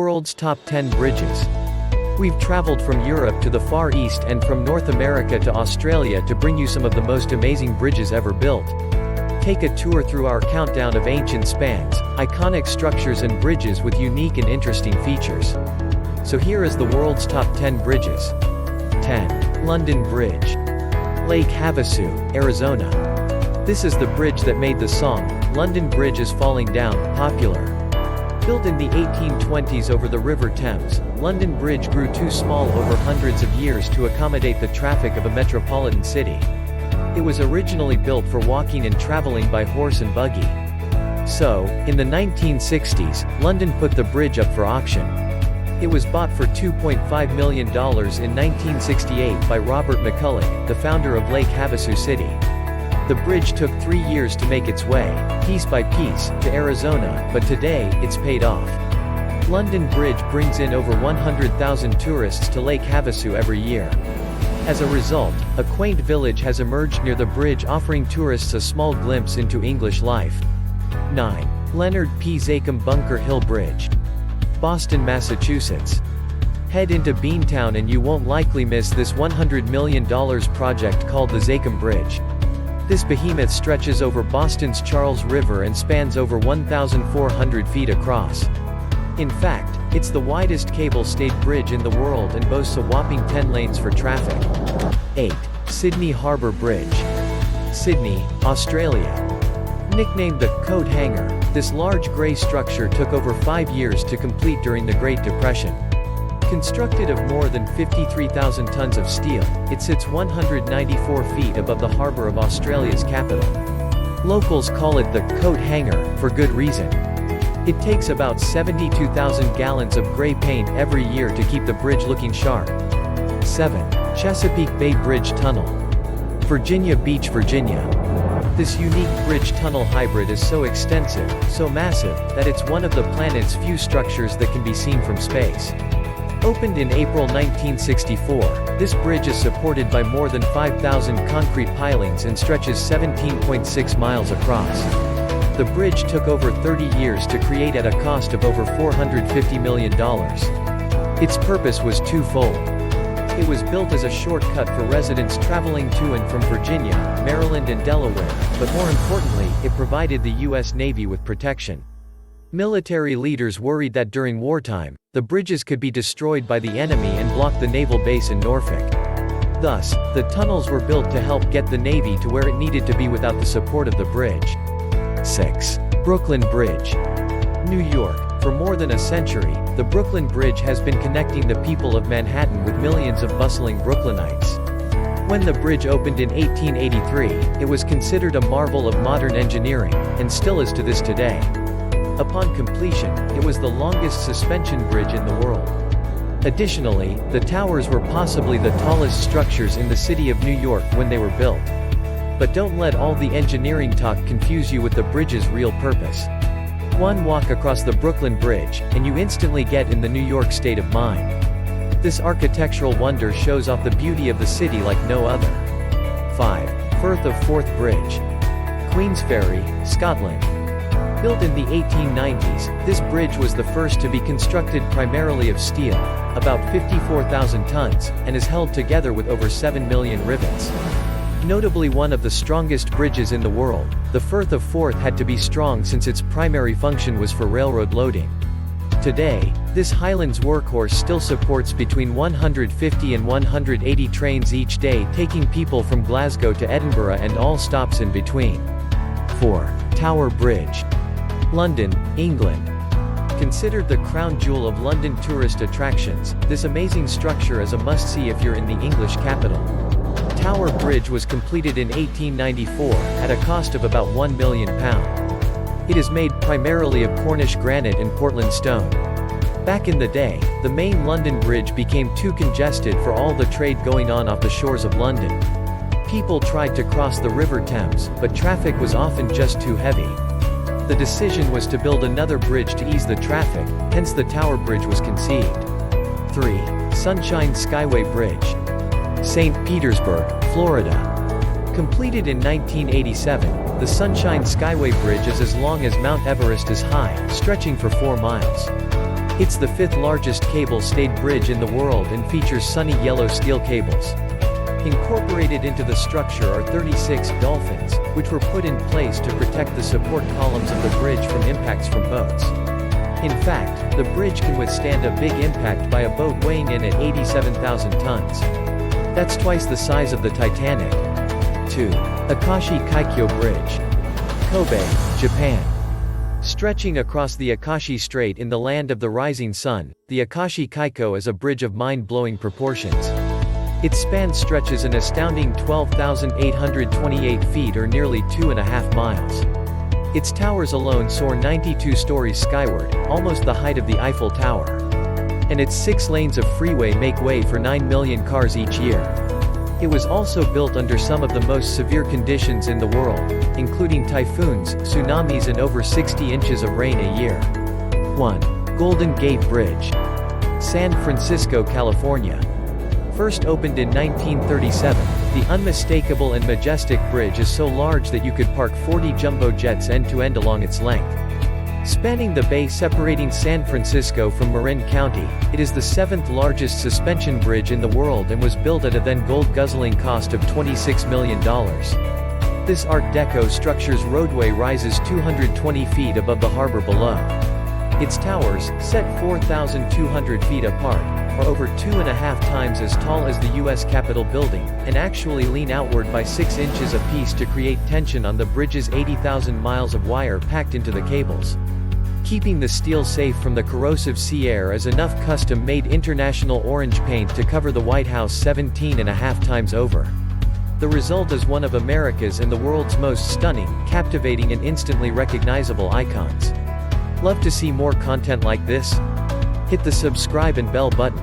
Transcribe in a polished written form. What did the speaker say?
World's Top 10 Bridges. We've traveled from Europe to the Far East and from North America to Australia to bring you some of the most amazing bridges ever built. Take a tour through our countdown of ancient spans, iconic structures and bridges with unique and interesting features. So here is the world's top 10 bridges. 10. London Bridge. Lake Havasu, Arizona. This is the bridge that made the song, "London Bridge is Falling Down," popular. Built in the 1820s over the River Thames, London Bridge grew too small over hundreds of years to accommodate the traffic of a metropolitan city. It was originally built for walking and traveling by horse and buggy. So, in the 1960s, London put the bridge up for auction. It was bought for $2.5 million in 1968 by Robert McCulloch, the founder of Lake Havasu City. The bridge took 3 years to make its way, piece by piece, to Arizona, but today, it's paid off. London Bridge brings in over 100,000 tourists to Lake Havasu every year. As a result, a quaint village has emerged near the bridge offering tourists a small glimpse into English life. 9. Leonard P. Zakim Bunker Hill Bridge. Boston, Massachusetts. Head into Beantown and you won't likely miss this $100 million project called the Zakim Bridge. This behemoth stretches over Boston's Charles River and spans over 1,400 feet across. In fact, it's the widest cable-stayed bridge in the world and boasts a whopping 10 lanes for traffic. 8. Sydney Harbour Bridge. Sydney, Australia. Nicknamed the coat hanger, this large grey structure took over 5 years to complete during the Great Depression. Constructed of more than 53,000 tons of steel, it sits 194 feet above the harbour of Australia's capital. Locals call it the coat hanger, for good reason. It takes about 72,000 gallons of grey paint every year to keep the bridge looking sharp. 7. Chesapeake Bay Bridge Tunnel. Virginia Beach, Virginia. This unique bridge-tunnel hybrid is so extensive, so massive, that it's one of the planet's few structures that can be seen from space. Opened in April 1964, this bridge is supported by more than 5,000 concrete pilings and stretches 17.6 miles across. The bridge took over 30 years to create at a cost of over $450 million. Its purpose was twofold. It was built as a shortcut for residents traveling to and from Virginia, Maryland and Delaware, but more importantly, it provided the U.S. Navy with protection. Military leaders worried that during wartime, the bridges could be destroyed by the enemy and block the naval base in Norfolk. Thus, the tunnels were built to help get the Navy to where it needed to be without the support of the bridge. 6. Brooklyn Bridge. New York. For more than a century, the Brooklyn Bridge has been connecting the people of Manhattan with millions of bustling Brooklynites. When the bridge opened in 1883, it was considered a marvel of modern engineering, and still is to this day. Upon completion, it was the longest suspension bridge in the world. Additionally, the towers were possibly the tallest structures in the city of New York when they were built. But don't let all the engineering talk confuse you with the bridge's real purpose. One walk across the Brooklyn Bridge, and you instantly get in the New York state of mind. This architectural wonder shows off the beauty of the city like no other. 5. Firth of Forth Bridge. Queensferry, Scotland. Built in the 1890s, this bridge was the first to be constructed primarily of steel, about 54,000 tons, and is held together with over 7 million rivets. Notably one of the strongest bridges in the world, the Firth of Forth had to be strong since its primary function was for railroad loading. Today, this Highlands workhorse still supports between 150 and 180 trains each day taking people from Glasgow to Edinburgh and all stops in between. 4. Tower Bridge. London, England. Considered the crown jewel of London tourist attractions, this amazing structure is a must-see if you're in the English capital. Tower Bridge was completed in 1894, at a cost of about £1 million. It is made primarily of Cornish granite and Portland stone. Back in the day, the main London Bridge became too congested for all the trade going on off the shores of London. People tried to cross the River Thames, but traffic was often just too heavy. The decision was to build another bridge to ease the traffic, hence the Tower Bridge was conceived. 3. Sunshine Skyway Bridge. St. Petersburg, Florida. Completed in 1987, the Sunshine Skyway Bridge is as long as Mount Everest is high, stretching for 4 miles. It's the 5th largest cable-stayed bridge in the world and features sunny yellow steel cables. Incorporated into the structure are 36 dolphins, which were put in place to protect the support columns of the bridge from impacts from boats. In fact, the bridge can withstand a big impact by a boat weighing in at 87,000 tons. That's twice the size of the Titanic. 2. Akashi Kaikyo Bridge. Kobe, Japan. Stretching across the Akashi Strait in the land of the rising sun, the Akashi Kaikyo is a bridge of mind-blowing proportions. Its span stretches an astounding 12,828 feet or nearly 2.5 miles. Its towers alone soar 92 stories skyward, almost the height of the Eiffel Tower. And its 6 lanes of freeway make way for 9 million cars each year. It was also built under some of the most severe conditions in the world, including typhoons, tsunamis and over 60 inches of rain a year. 1. Golden Gate Bridge. San Francisco, California. First opened in 1937, the unmistakable and majestic bridge is so large that you could park 40 jumbo jets end-to-end along its length. Spanning the bay separating San Francisco from Marin County, it is the 7th largest suspension bridge in the world and was built at a then gold-guzzling cost of $26 million. This Art Deco structure's roadway rises 220 feet above the harbor below. Its towers, set 4,200 feet apart, are over 2.5 times as tall as the U.S. Capitol building, and actually lean outward by 6 inches apiece to create tension on the bridge's 80,000 miles of wire packed into the cables. Keeping the steel safe from the corrosive sea air is enough custom-made international orange paint to cover the White House 17.5 times over. The result is one of America's and the world's most stunning, captivating and instantly recognizable icons. Love to see more content like this? Hit the subscribe and bell button.